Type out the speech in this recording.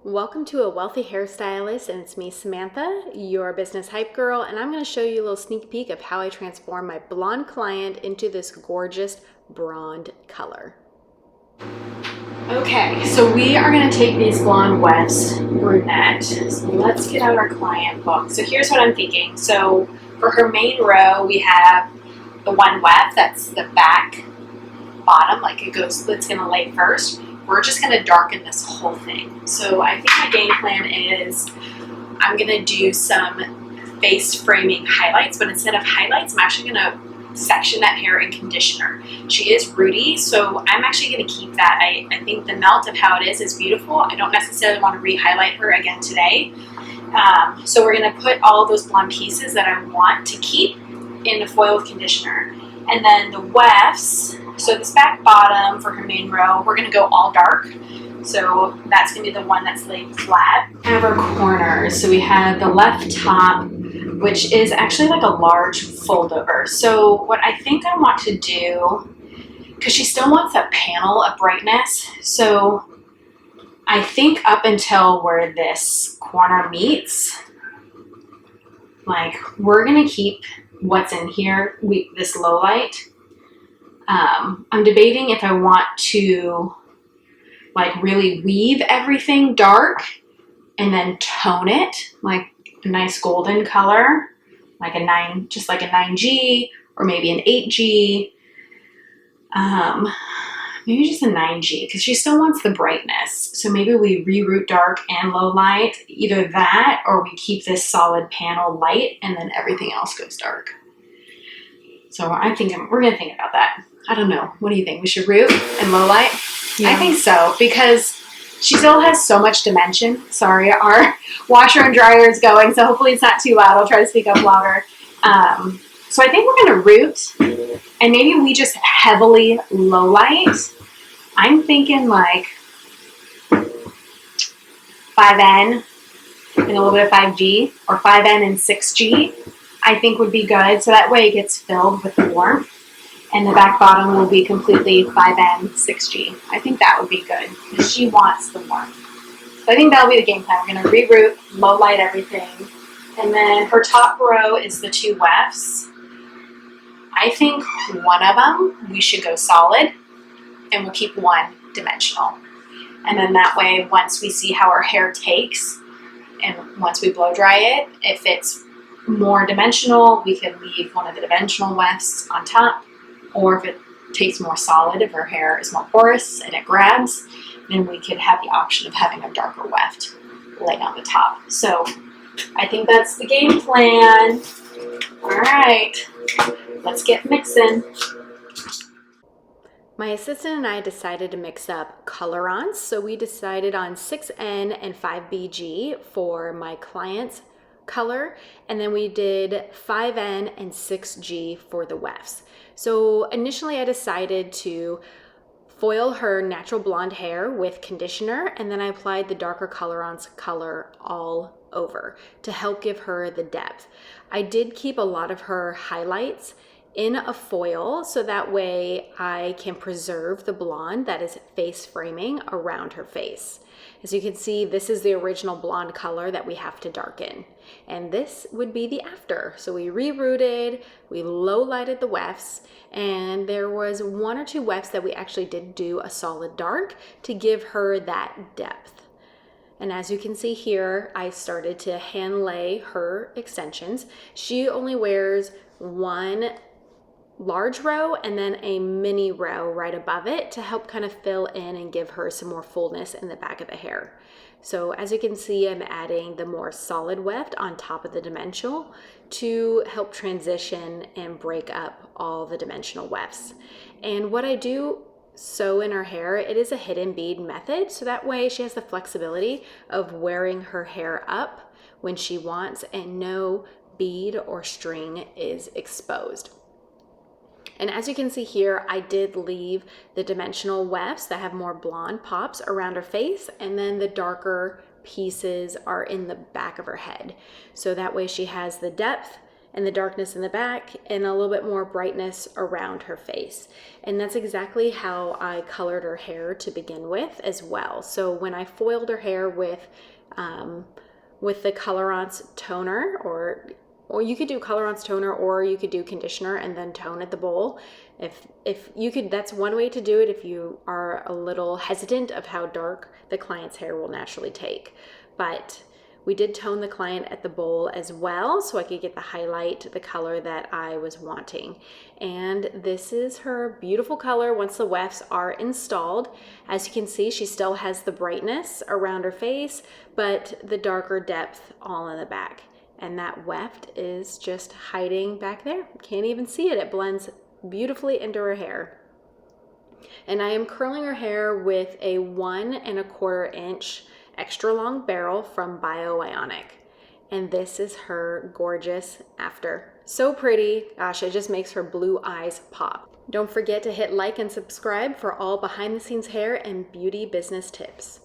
Welcome to A Wealthy Hairstylist, and it's me, Samantha, your business hype girl, and I'm going to show you a little sneak peek of how I transform my blonde client into this gorgeous blonde color. Okay, so we are going to take these blonde Wefts brunette. So let's get out our client book. So here's what I'm thinking. So for her main row, we have the one Weft, that's the back bottom, like it goes, it's going to lay first. We're just going to darken this whole thing. So I think my game plan is I'm going to do some face framing highlights, but instead of highlights, I'm actually going to section that hair in conditioner. She is rooty, so I'm actually going to keep that. I think the melt of how it is beautiful. I don't necessarily want to re-highlight her again today. So we're going to put all those blonde pieces that I want to keep in the foil with conditioner. And then the Wefts, so this back bottom for her main row, we're going to go all dark. So that's going to be the one that's laid flat. I have our corners. So we have the left top, which is actually like a large fold over. So what I think I want to do, because she still wants a panel of brightness, so I think up until where this corner meets, like we're going to keep what's in here, this Lowlight. I'm debating if I want to like really weave everything dark and then tone it like a nice golden color, like just like a 9G or maybe an 8G. Maybe just a 9G because she still wants the brightness. So maybe we reroute dark and low light, either that or we keep this solid panel light and then everything else goes dark. So I'm thinking we're going to think about that. I don't know. What do you think? We should root and low light? Yeah. I think so because she still has so much dimension. Sorry, our washer and dryer is going, so hopefully it's not too loud. I'll try to speak up louder. So I think we're going to root and maybe we just heavily low light. I'm thinking like 5N and a little bit of 5G or 5N and 6G. I think would be good. So that way it gets filled with the warmth. And the back bottom will be completely 5N 6G. I think that would be good because she wants the warmth. So I think that'll be the game plan. We're going to reroute, low light everything. And then her top row is the two Wefts. I think one of them we should go solid and we'll keep one dimensional. And then that way, once we see how her hair takes and once we blow dry it, if it's more dimensional, we can leave one of the dimensional Wefts on top. Or if it takes more solid, if her hair is more porous and it grabs, then we could have the option of having a darker weft laid on the top. So I think that's the game plan. All right, let's get mixing. My assistant and I decided to mix up colorants. So we decided on 6N and 5BG for my client's color, and then we did 5N and 6G for the Wefts. So initially I decided to foil her natural blonde hair with conditioner, and then I applied the darker colorants color all over to help give her the depth. I did keep a lot of her highlights in a foil so that way I can preserve the blonde that is face framing around her face. As you can see, this is the original blonde color that we have to darken. And this would be the after. So we rerouted, we low lighted the Wefts, and there was one or two Wefts that we actually did do a solid dark to give her that depth. And as you can see here, I started to hand lay her extensions. She only wears one large row and then a mini row right above it to help kind of fill in and give her some more fullness in the back of the hair. So as you can see, I'm adding the more solid weft on top of the dimensional to help transition and break up all the dimensional wefts. And what I do sew in her hair, it is a hidden bead method, so that way she has the flexibility of wearing her hair up when she wants and no bead or string is exposed. And as you can see here, I did leave the dimensional wefts that have more blonde pops around her face, and then the darker pieces are in the back of her head. So that way she has the depth and the darkness in the back and a little bit more brightness around her face. And that's exactly how I colored her hair to begin with as well. So when I foiled her hair with the Colorance toner, or you could do Colorance toner, or you could do conditioner and then tone at the bowl. If you could, that's one way to do it if you are a little hesitant of how dark the client's hair will naturally take. But we did tone the client at the bowl as well, so I could get the highlight, the color that I was wanting. And this is her beautiful color once the wefts are installed. As you can see, she still has the brightness around her face, but the darker depth all in the back. And that weft is just hiding back there. Can't even see it. It blends beautifully into her hair. And I am curling her hair with a 1 1/4 inch extra long barrel from Ionic. And this is her gorgeous after. So pretty. Gosh, it just makes her blue eyes pop. Don't forget to hit like and subscribe for all behind the scenes hair and beauty business tips.